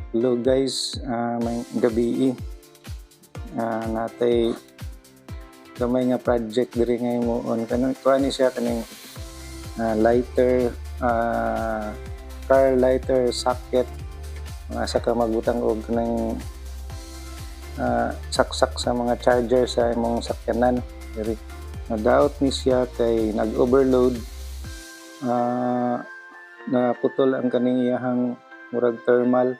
Hello guys, may gabi natay gamay nga project diri nga himuon kuan ni siya kaning lighter, car lighter socket asa ka magbutang og kanang saksak sa mga charger sa imong sakyanan diri. Nadaot ni siya kay nag-overload, naputol ang kaning iyahang murag thermal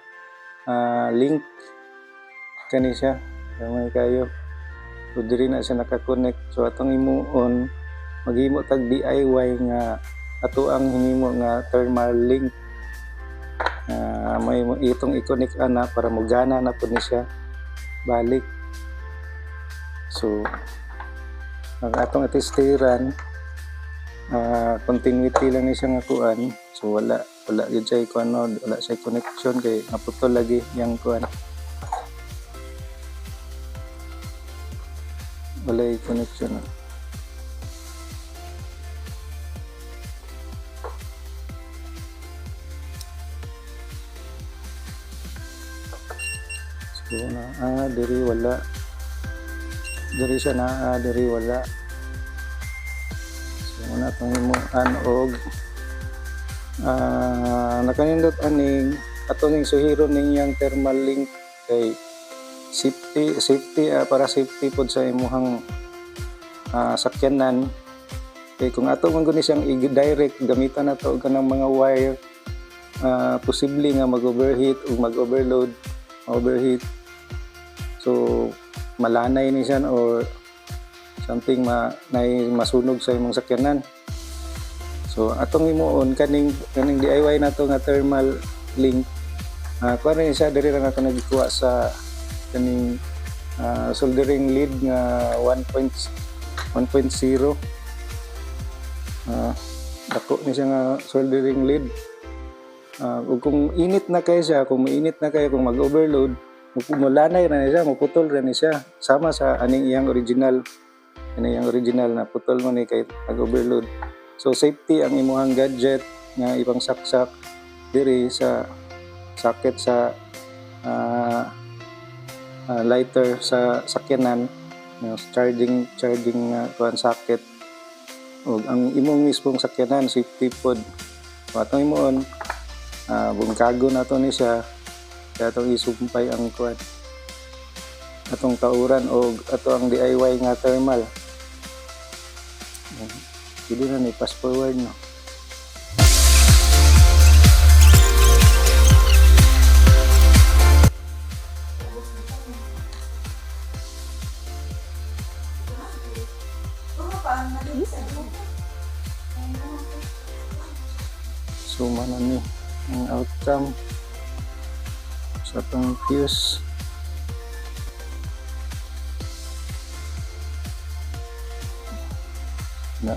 link kani siya gamay kayo. So diri na siya naka-connect. So atong himuon maghimo tag DIY nga ato ang hinimo nga thermal link, may itong i-connect ana para mogana na pud ni siya balik. So ang atong atestiran continuity lang ni siya nga kuan. So wala gyud siya kuan, wala siya connection kay naputol lagi yang kuan, wala connection. So na diri wala, diri siya na diri wala. So muna itong himuan og nakanindot aning atong suhiron ning thermal link kay safety para safety pod sa imuhang sakyanan. Kay kung ato man guni siyang i-direct gamitan nato kanang mga wire, posible nga mag-overheat o mag-overload, overheat. So malanay ni siya or something masunog sa imong sakyanan. So atong himuon kaning DIY nato nga thermal link, kuha rin siya diri ra nga nagkuha sa kaning soldering lead nga 1.0. Dako ni siya nga soldering lead. Ug kung init na kayo siya, kung mainit na kayo, kung mag-overload, mulanay na siya, muputol na ni siya sama sa aning iyang original na putol mo ni kay mag-overload. So safety ang imuhang gadget nga ibang saksak diri sa socket sa lighter sa sakyanan, charging kuan socket, ug ang imong mismong sakyanan safety pod. So atong himuon bungkago nato ni siya kaya atong isumpay ang kuan atong kauran og ato ang DIY nga thermal. Pwede na ni fast forward no. So man ni ang outcome sa itong fuse. Na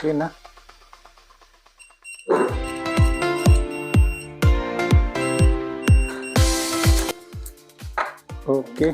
okay na. Okay.